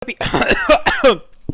be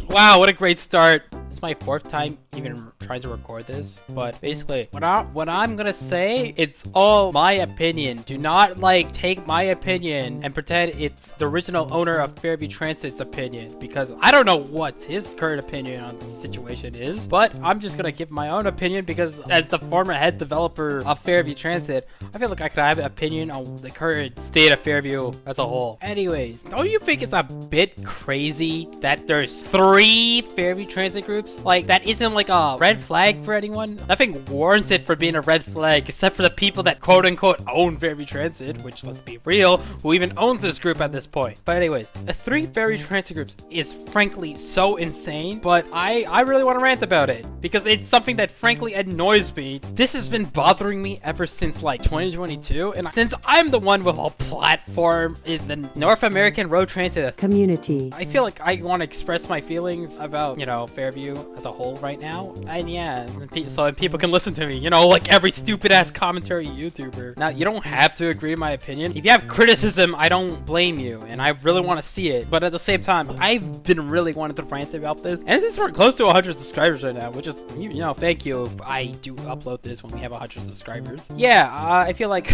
wow, what a great start. This is my 4th time even trying to record this, but basically what I'm gonna say, it's all my opinion. Do not like take my opinion and pretend it's the original owner of Fairview Transit's opinion, because I don't know what his current opinion on the situation is, but I'm just gonna give my own opinion because as the former head developer of Fairview Transit, I feel like I could have an opinion on the current state of Fairview as a whole. Anyways, don't you think it's a bit crazy that there's 3 Fairview Transit groups? Like, that isn't like a red flag for anyone. Nothing warrants it for being a red flag except for the people that quote-unquote own Fairview Transit, which, let's be real, who even owns this group at this point. But anyways, the 3 Fairview Transit groups is frankly so insane, but I really want to rant about it because it's something that frankly annoys me. This has been bothering me ever since like 2022, and since I'm the one with a platform in the North American road transit community, I feel like I want to express my feelings about, you know, Fairview as a whole right now. And yeah, so people can listen to me, you know, like every stupid ass commentary YouTuber. Now, you don't have to agree with my opinion. If you have criticism, I don't blame you, and I really want to see it. But at the same time, I've been really wanting to rant about this, and since we're close to 100 subscribers right now, which is, you know, thank you if I do upload this when we have 100 subscribers. Yeah, I feel like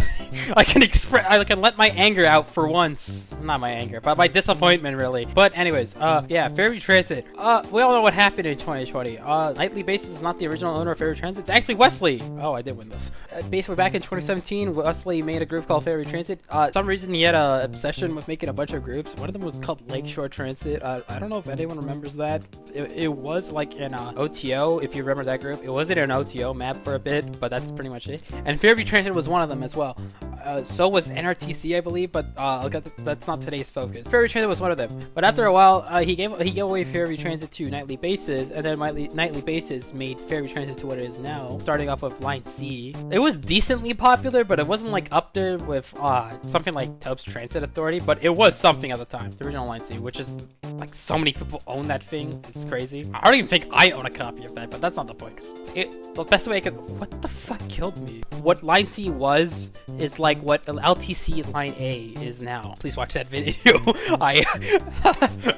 I can let my anger out for once. Not my anger, but my disappointment, really. But anyways, yeah, Fairview Transit. We all know what happened in 2020. Nightly Basis is not the original owner of Fairview Transit. It's actually Wesley. Oh, I did win this. Basically, back in 2017, Wesley made a group called Fairview Transit. For some reason, he had an obsession with making a bunch of groups. One of them was called Lakeshore Transit. I don't know if anyone remembers that. It was like an OTO, if you remember that group. It wasn't an OTO map for a bit, but that's pretty much it. And Fairview Transit was one of them as well. So was NRTC, I believe, but that's not today's focus. Fairview Transit was one of them. But after a while, he gave away Fairview Transit to Nightly Basis, and then Nightly Basis made Fairview Transit to what it is now, starting off with Line C. It was decently popular, but it wasn't like up there with something like Topes Transit Authority, but it was something at the time. The original Line C, which is like so many people own that thing. It's crazy. I don't even think I own a copy of that, but that's not the point. The best way I could... What the fuck killed me? What Line C was is like what LTC Line A is now. Please watch that video. I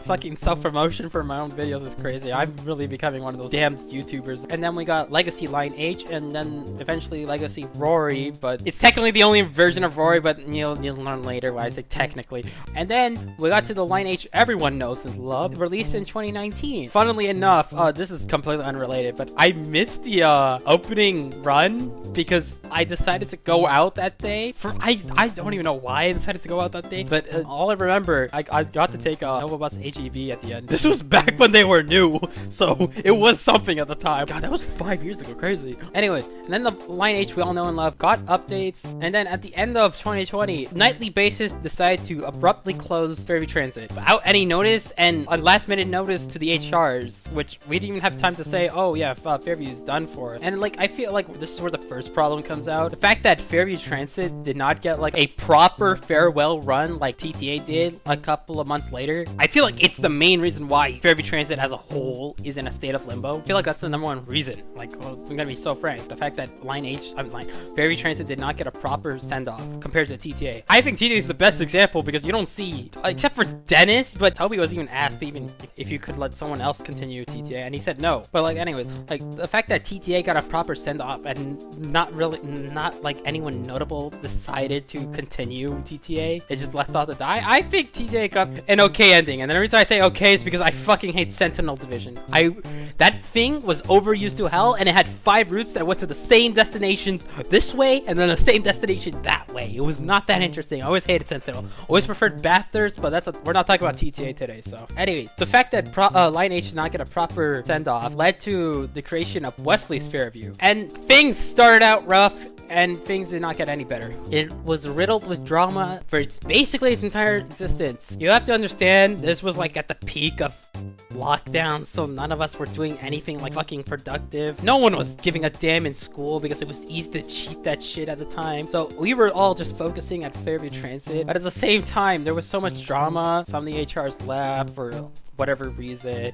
fucking self-promotion for my own videos is crazy. I'm really becoming one of those damn YouTubers. And then we got Legacy Line H, and then eventually Legacy Rory, but it's technically the only version of Rory, but you'll learn later why I say technically. And then we got to the Line H everyone knows and loves, released in 2019. Funnily enough, this is completely unrelated, but I missed the opening run because I decided to go out that day. I don't even know why I decided to go out that day, but all I remember, I got to take a Nova Bus HEV at the end. This was back when they were new, so it was something at the time. God, that was 5 years ago, crazy. Anyways, and then the Line H we all know and love got updates, and then at the end of 2020, Nightly Basis decided to abruptly close Fairview Transit without any notice and a last minute notice to the HRs, which we didn't even have time to say, oh yeah, Fairview's done for it. And like, I feel like this is where the first problem comes out. The fact that Fairview Transit did not get like a proper farewell run like TTA did a couple of months later, I feel like it's the main reason why Fairview Transit as a whole is in a state of limbo. I feel like that's the #1 reason. Like, well, I'm gonna be so frank. The fact that Fairview Transit did not get a proper send-off compared to TTA. I think TTA is the best example because you don't see, except for Dennis, but Toby was even asked even if you could let someone else continue TTA, and he said no. But like, anyways, like the fact that TTA got a proper send-off and not like anyone notable decided to continue TTA, it just left off to die. I think TTA got an okay ending, and the reason I say okay is because I fucking hate Sentinel Division. That thing was overused to hell, and it had 5 routes that went to the same destinations this way and then the same destination that way. It was not that interesting. I always hated Sentinel. Always preferred Bathurst, but we're not talking about TTA today. So anyway, the fact that Line H did not get a proper send-off led to the creation of Wesley's Fairview, and things started out rough and things did not get any better. It was riddled with drama for basically its entire existence. You have to understand, this was like at the peak of lockdown, so none of us were doing anything like fucking productive. No one was giving a damn in school because it was easy to cheat that shit at the time. So we were all just focusing at Fairview Transit, but at the same time, there was so much drama. Some of the HRs left for whatever reason,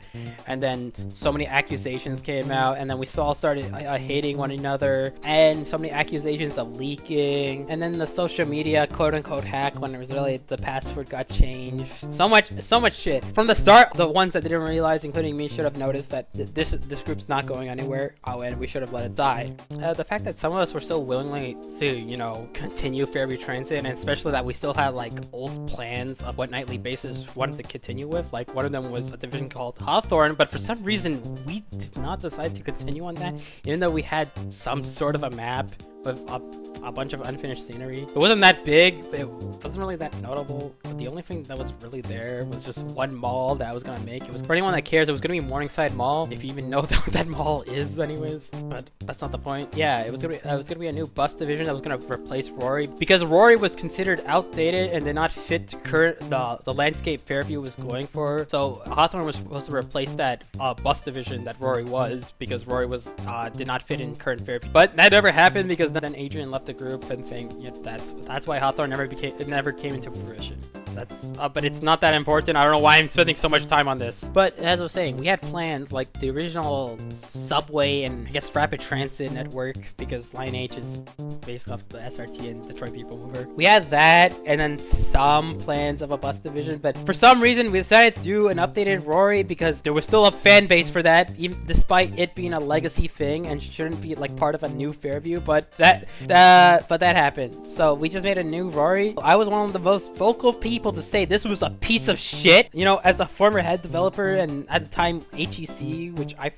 and then so many accusations came out, and then we all started hating one another, and so many accusations of leaking, and then the social media quote-unquote hack when it was really the password got changed. So much shit. From the start, the ones that didn't realize, including me, should have noticed that this group's not going anywhere, and we should have let it die. The fact that some of us were so willingly to, you know, continue Fairview Transit, and especially that we still had like old plans of what nightly bases wanted to continue with. Like one of them was a division called Hawthorne, but for some reason we did not decide to continue on that, even though we had some sort of a map with a bunch of unfinished scenery. It wasn't that big, it wasn't really that notable, but the only thing that was really there was just one mall that I was gonna make. It was, for anyone that cares, it was gonna be Morningside Mall, if you even know what that mall is anyways, but that's not the point. Yeah, it was gonna be a new bus division that was gonna replace Rory, because Rory was considered outdated and did not fit the landscape Fairview was going for. So Hawthorne was supposed to replace that bus division that Rory was, because Rory was did not fit in current Fairview. But that never happened, because then Adrian left the group and that's why Hawthorne never came into fruition. But it's not that important. I don't know why I'm spending so much time on this. But as I was saying, we had plans like the original subway and I guess rapid transit network, because Line H is based off the SRT and Detroit People Mover. We had that, and then some plans of a bus division, but for some reason we decided to do an updated Rory because there was still a fan base for that, even despite it being a legacy thing and shouldn't be like part of a new Fairview. But that happened, so we just made a new Rory. I was one of the most vocal people to say this was a piece of shit, you know, as a former head developer and at the time HEC, which I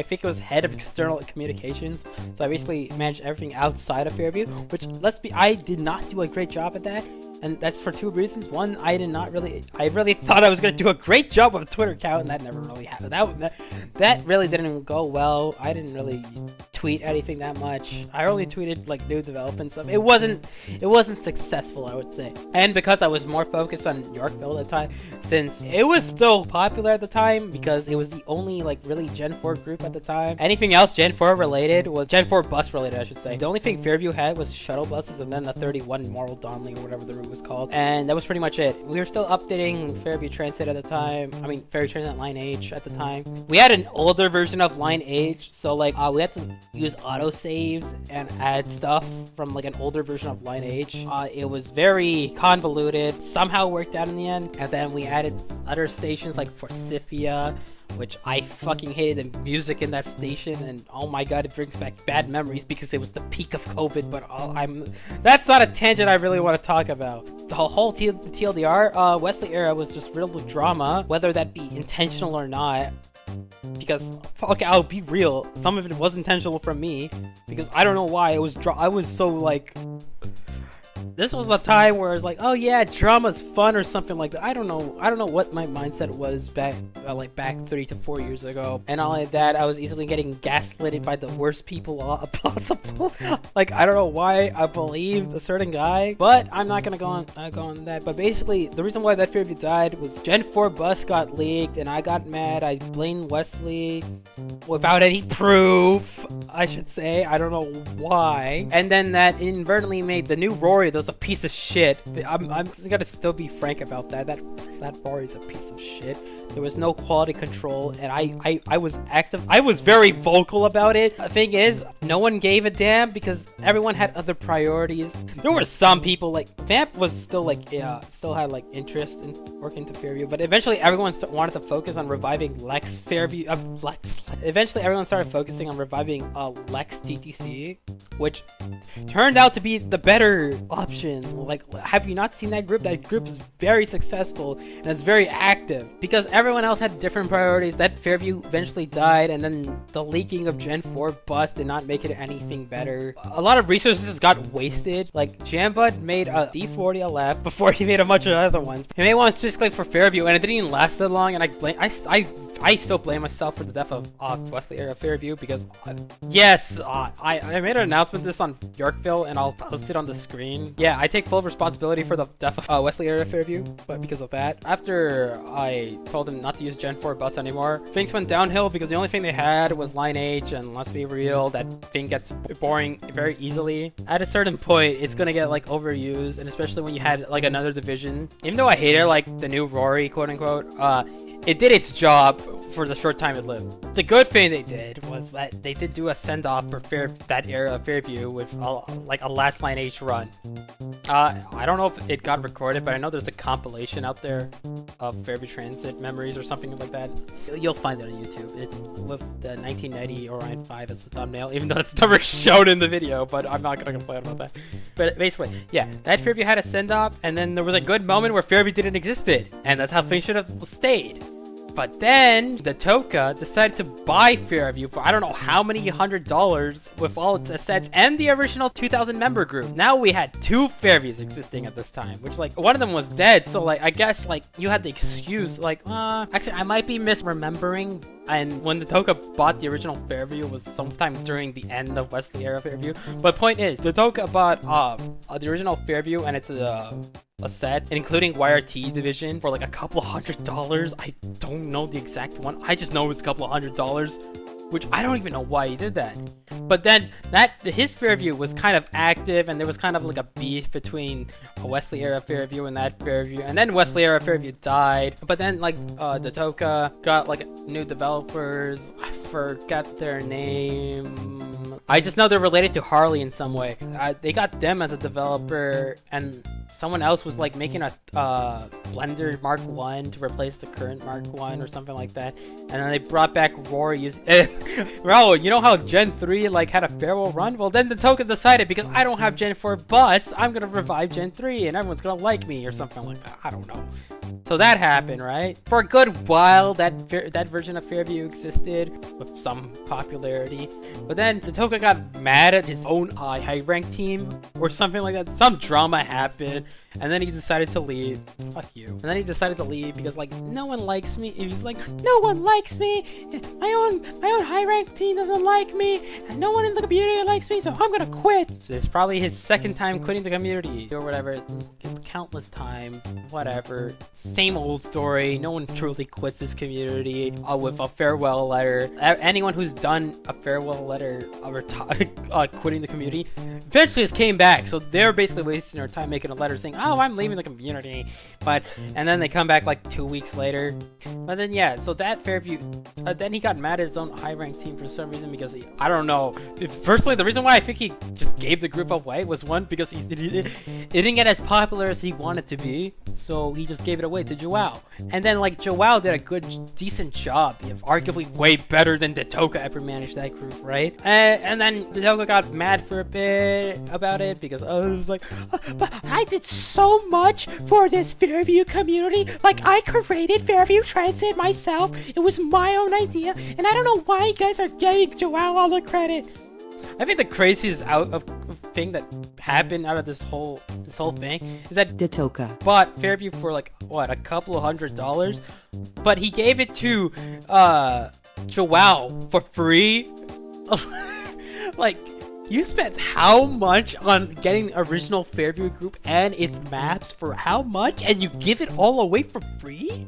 think it was head of external communications, so I basically managed everything outside of Fairview, which I did not do a great job at that. And that's for two reasons. One, I really thought I was going to do a great job with a Twitter account, and that never really happened. That really didn't go well. I didn't really tweet anything that much. I only tweeted like new development stuff. It wasn't successful, I would say. And because I was more focused on Yorkville at the time, since it was still popular at the time, because it was the only like really Gen 4 group at the time. Anything else Gen 4 related was Gen 4 bus related, I should say. The only thing Fairview had was shuttle buses, and then the 31 Moral Donnelly or whatever the route was called, and that was pretty much it. We were still updating Fairview Transit at the time. I mean, Fairview Transit Line H at the time. We had an older version of Line H, so like we had to use auto saves and add stuff from like an older version of Line H. It was very convoluted, somehow worked out in the end, and then we added other stations like Forsythia, which I fucking hated the music in that station, and oh my god, it brings back bad memories because it was the peak of COVID, but that's not a tangent I really want to talk about. The whole TLDR, Wesley era was just real drama, whether that be intentional or not. Because, okay, I'll be real, some of it was intentional from me, because I don't know why, I was so like... This was the time where it's like, oh yeah, drama's fun or something like that. I don't know what my mindset was back 3 to 4 years ago. And all like that, I was easily getting gaslighted by the worst people possible. Like, I don't know why I believed a certain guy, but I'm not gonna go on that. But basically, the reason why that Fairview died was Gen 4 bus got leaked, and I got mad. I blamed Wesley without any proof, I should say. I don't know why. And then that inadvertently made the new Rory a piece of shit. I'm gonna still be frank about that. That Rory's a piece of shit. There was no quality control, and I was active. I was very vocal about it. The thing is, no one gave a damn because everyone had other priorities. There were some people like Vamp was still like still had like interest in working to Fairview, but eventually everyone wanted to focus on reviving Lex Fairview. Eventually everyone started focusing on reviving Lex TTC, which turned out to be the better option. Like, have you not seen that group? That group is very successful and it's very active because everyone else had different priorities. That Fairview eventually died, and then the leaking of Gen 4 bus did not make it anything better. A lot of resources got wasted. Like, Jambud made a D40 LF before he made a bunch of other ones. He made one specifically for Fairview, and it didn't even last that long, and I still blame myself for the death of Wesley era Fairview because I made an announcement this on Yorkville, and I'll post it on the screen. Yeah, I take full responsibility for the death of Wesley era Fairview, but because of that, after I told him not to use Gen 4 bus anymore, things went downhill because the only thing they had was Line H, and let's be real, that thing gets boring very easily. At a certain point, it's gonna get like overused, and especially when you had like another division. Even though I hated like the new Rory, quote unquote, it did its job for the short time it lived. The good thing they did was that they did do a send-off for that era of Fairview with like a last line H run. I don't know if it got recorded, but I know there's a compilation out there of Fairview Transit memories or something like that. You'll find it on YouTube. It's with the 1990 Orion 5 as the thumbnail, even though it's never shown in the video, but I'm not gonna complain about that. But basically, yeah, that Fairview had a send-off, and then there was a good moment where Fairview didn't existed, and that's how things should have stayed. But then the Toka decided to buy Fairview for I don't know how many $100 with all its assets and the original 2000 member group. Now we had two Fairviews existing at this time, which like one of them was dead. So like I guess like you had the excuse like actually I might be misremembering. And when the Toka bought the original Fairview was sometime during the end of Wesley era Fairview. But point is, the Toka bought the original Fairview and it's a set, including YRT division, for like a couple of $100. I don't know the exact one. I just know it was a couple of $100, which I don't even know why he did that. But then his Fairview was kind of active, and there was kind of like a beef between a Wesley era Fairview and that Fairview, and then Wesley era Fairview died. But then like the Toka got like new developers. I forgot their name. I just know they're related to Harley in some way. They got them as a developer, and someone else was like making a Blender Mark 1 to replace the current Mark 1 or something like that. And then they brought back Rory. Bro, you know how Gen 3 like had a farewell run? Well, then the Toka decided, because I don't have Gen 4 bus, I'm gonna revive Gen 3 and everyone's gonna like me or something like that. I don't know. So that happened, right? For a good while, that version of Fairview existed with some popularity. But then the Toka got mad at his own high rank team or something like that. Some drama happened, and then he decided to leave. Fuck you. And then he decided to leave because like no one likes me. He's like, no one likes me. My own high rank team doesn't like me, and no one in the community likes me, so I'm gonna quit. So it's probably his second time quitting the community or whatever. It's countless time, whatever. Same old story. No one truly quits this community with a farewell letter. Anyone who's done a farewell letter quitting the community eventually just came back. So they're basically wasting their time making a letter saying, oh, I'm leaving the community. And then they come back like 2 weeks later. But then yeah, so that Fairview, then he got mad at his own high rank team for some reason, because I don't know. Personally, the reason why I think he just gave the group away was one, because it didn't get as popular as he wanted to be, so he just gave it away to Joao. And then like Joao did a decent job, arguably way better than the Toka ever managed that group, right? And then the Toka got mad for a bit about it, because I was like, but I did so much for this Fairview community. Like, I created Fairview Transit myself. It was my own idea, and I don't know why you guys are giving Joao all the credit. I think the craziest thing that happened out of this whole thing is that Toka bought Fairview for like what, a couple of $100, but he gave it to Joao for free. Like, you spent how much on getting the original Fairview group and its maps for how much, and you give it all away for free?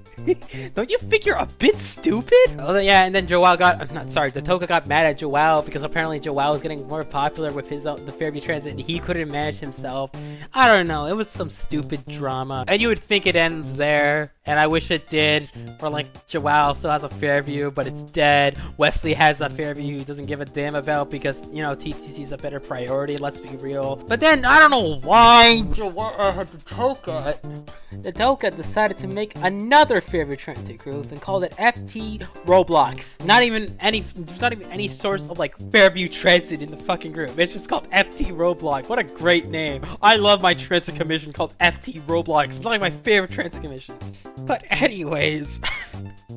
Don't you think you're a bit stupid? Oh yeah, and then the Toka got mad at Joao because apparently Joao was getting more popular with the Fairview Transit and he couldn't manage himself. I don't know, it was some stupid drama. And you would think it ends there, and I wish it did. Or like Joao still has a Fairview, but it's dead. Wesley has a Fairview he doesn't give a damn about because, you know, TTC's a better priority, let's be real. But then, I don't know why the Toka decided to make another Fairview Transit group and called it FT Roblox. There's not even any source of like Fairview Transit in the fucking group. It's just called FT Roblox. What a great name. I love my transit commission called FT Roblox. It's like my favorite transit commission. But anyways,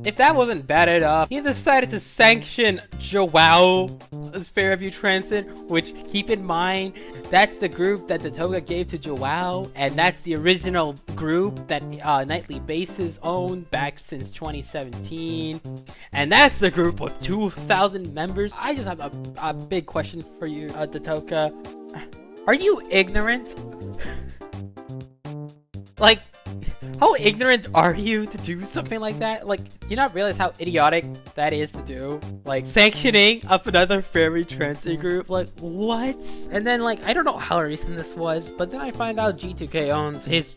if that wasn't bad enough, he decided to sanction Joao's Fairview Transit, which, keep in mind, that's the group that the Toka gave to Joao, and that's the original group that Nightly Bases owned back since 2017, and that's the group with 2,000 members. I just have a big question for you, the Toka. Are you ignorant? Like, how ignorant are you to do something like that? Like, Do you not realize how idiotic that is to do? Like, sanctioning up another Fairview Transit Group? Like, what? And then, like, I don't know how recent this was, but then I find out G2K owns his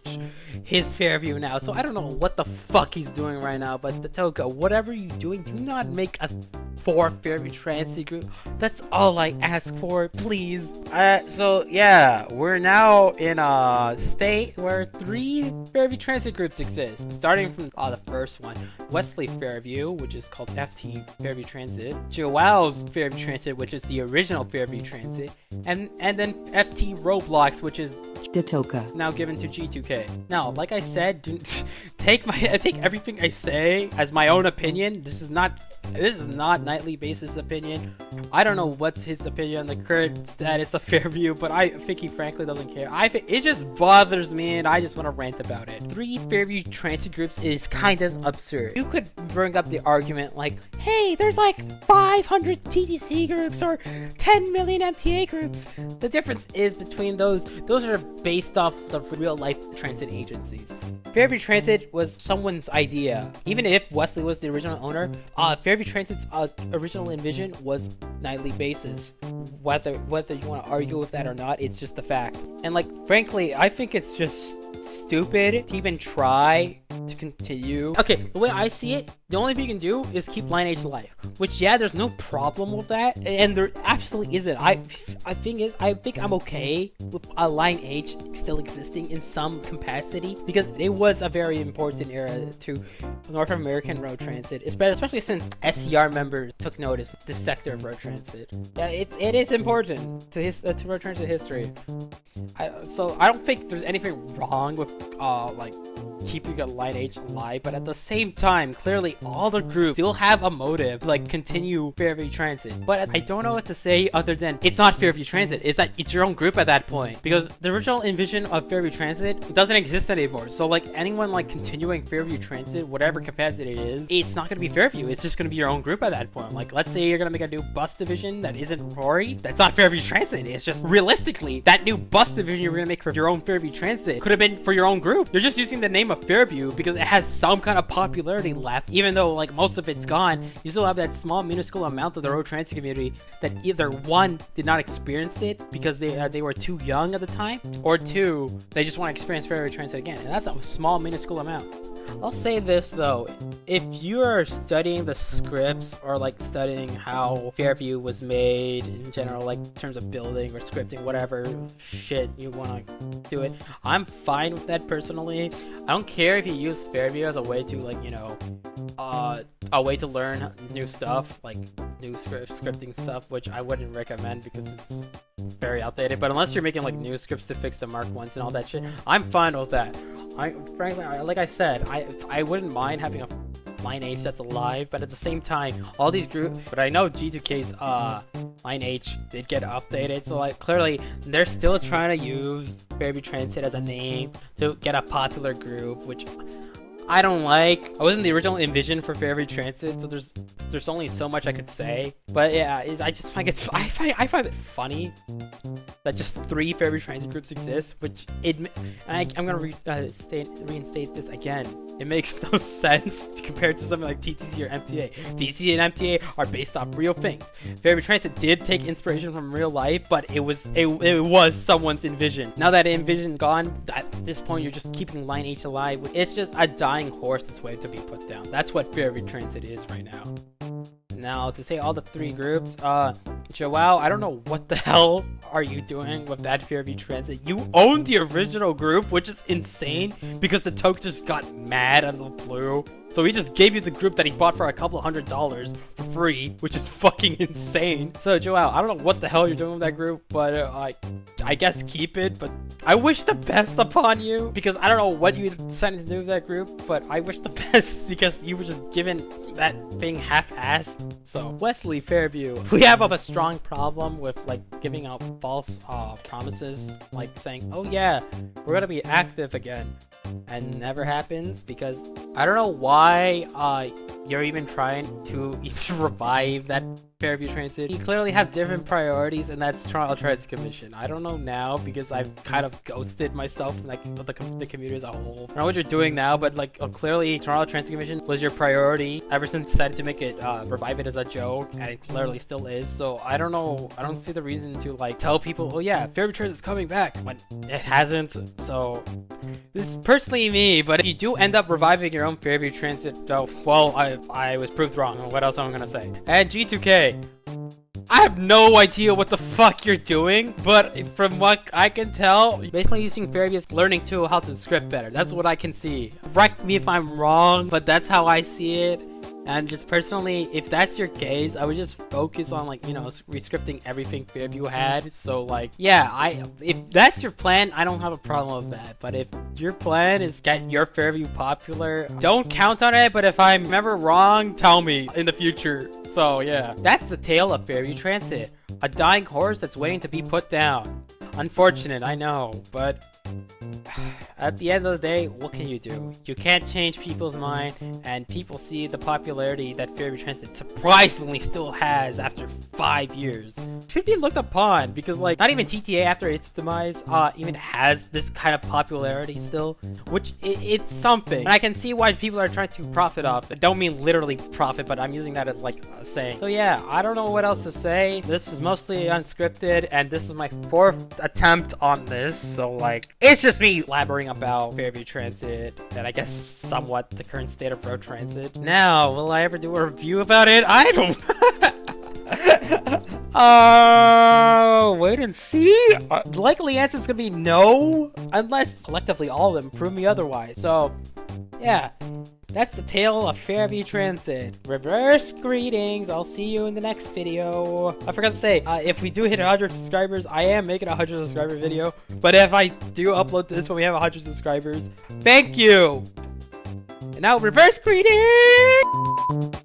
Fairview now, so I don't know what the fuck he's doing right now. But the Toka, whatever you're doing, do not make a 4 Fairview Transit Group. That's all I ask for, please. So yeah, we're now in a state where 3 Fairview Transit Groups exist, starting from the first one, Wesley Fairview, which is called FT Fairview Transit, Joao's Fairview Transit, which is the original Fairview Transit, and then FT Roblox, which is Datoka, now given to G2K. Now, like I said, take everything I say as my own opinion. This is not Nightly Basis' opinion. I don't know what's his opinion on the current status of Fairview, but I think he frankly doesn't care. It just bothers me, and I just want to rant about it. 3 Fairview Transit Groups is kind of absurd. You could bring up the argument like, hey, there's like 500 TTC groups or 10 million MTA groups. The difference is between those are based off the real life transit agencies. Fairview Transit was someone's idea. Even if Wesley was the original owner, Fairview Transit's original envision was Nightly Basis. Whether you want to argue with that or not, it's just a fact. And like, frankly, I think it's just stupid to even try to continue. Okay, the way I see it, the only thing you can do is keep Line H alive, which, yeah, there's no problem with that, and there absolutely isn't. I think I'm okay with a Line H still existing in some capacity, because it was a very important era to North American road transit, especially since SCR members took notice of this sector of road transit. Yeah, it is important to road transit history. So I don't think there's anything wrong with like keeping a Line H alive, but at the same time, clearly all the groups still have a motive to like continue Fairview Transit. But I don't know what to say other than it's not Fairview Transit. It's your own group at that point, because the original envision of Fairview Transit doesn't exist anymore. So like anyone like continuing Fairview Transit, whatever capacity it is, it's not going to be Fairview. It's just going to be your own group at that point. Like, let's say you're going to make a new bus division that isn't Rory. That's not Fairview Transit. It's just realistically that new bus division you're going to make for your own Fairview Transit could have been for your own group. You're just using the name of Fairview because it has some kind of popularity left, even though like most of it's gone. You still have that small minuscule amount of the road transit community that either one did not experience it because they were too young at the time, or two, they just want to experience Fairview Transit again, and that's a small minuscule amount. I'll say this though, if you are studying the scripts or like studying how Fairview was made in general, like in terms of building or scripting, whatever shit you want to do it, I'm fine with that personally. I don't care if you use Fairview as a way to like, you know, a way to learn new stuff, like new scripting stuff, which I wouldn't recommend because it's very outdated. But unless you're making like new scripts to fix the Mark 1s and all that shit, I'm fine with that. Frankly, like I said, I wouldn't mind having a Line H that's alive, but at the same time, all these groups, but I know G2K's Line H did get updated, so like clearly they're still trying to use Fairview Transit as a name to get a popular group, which I don't like. I wasn't the original envision for Fairview Transit, so there's only so much I could say. But yeah, I just find I find it funny that just 3 Fairview Transit groups exist, which I'm gonna reinstate this again. It makes no sense compared to something like TTC or MTA. TTC and MTA are based off real things. Fairview Transit did take inspiration from real life, but it was someone's envision. Now that envision gone, at this point you're just keeping Line H alive. It's just a dying horse that's waiting to be put down. That's what Fairview Transit is right now. Now, to say all the 3 groups, Joao, I don't know what the hell are you doing with that Fairview Transit. You own the original group, which is insane because the Toke just got mad out of the blue. So he just gave you the group that he bought for a couple $100 for free, which is fucking insane. So Joao, I don't know what the hell you're doing with that group, but I guess keep it. But I wish the best upon you, because I don't know what you decided to do with that group, but I wish the best because you were just given that thing half-assed. So Wesley Fairview, we have a strong problem with like giving out false promises, like saying, oh yeah, we're gonna be active again, and never happens, because I don't know why you're even trying to even revive that Fairview Transit. You clearly have different priorities, and that's Toronto Transit Commission. I don't know now because I've kind of ghosted myself and like the community as a whole. I don't know what you're doing now, but like clearly Toronto Transit Commission was your priority ever since you decided to make it revive it as a joke, and it clearly still is. So I don't know. I don't see the reason to like tell people, oh yeah, Fairview Transit is coming back when it hasn't. So this is personally me, but if you do end up reviving your own Fairview Transit, though, well, I was proved wrong. What else am I gonna say? And G2K. I have no idea what the fuck you're doing, but from what I can tell, you're basically using Fairview as learning tool how to script better. That's what I can see. Correct me if I'm wrong, but that's how I see it. And just personally, if that's your case, I would just focus on like, you know, rescripting everything Fairview had. So like, yeah, if that's your plan, I don't have a problem with that. But if your plan is get your Fairview popular, don't count on it. But if I remember wrong, tell me in the future. So yeah, that's the tale of Fairview Transit. A dying horse that's waiting to be put down. Unfortunate, I know, but at the end of the day, what can you do? You can't change people's mind, and people see the popularity that Fairview Transit surprisingly still has after 5 years. Should be looked upon, because like, not even TTA after its demise even has this kind of popularity still, which it's something. And I can see why people are trying to profit off it. Don't mean literally profit, but I'm using that as like a saying. So yeah, I don't know what else to say. This was mostly unscripted, and this is my 4th attempt on this, so like, it's just me blabbering about Fairview Transit and I guess somewhat the current state of road transit. Now, will I ever do a review about it? I don't wait and see. The likely answer is gonna be no, unless collectively all of them prove me otherwise. So yeah, that's the tale of Fairview Transit. Reverse greetings. I'll see you in the next video. I forgot to say, if we do hit 100 subscribers, I am making a 100 subscriber video. But if I do upload this when we have 100 subscribers, thank you. And now reverse greetings.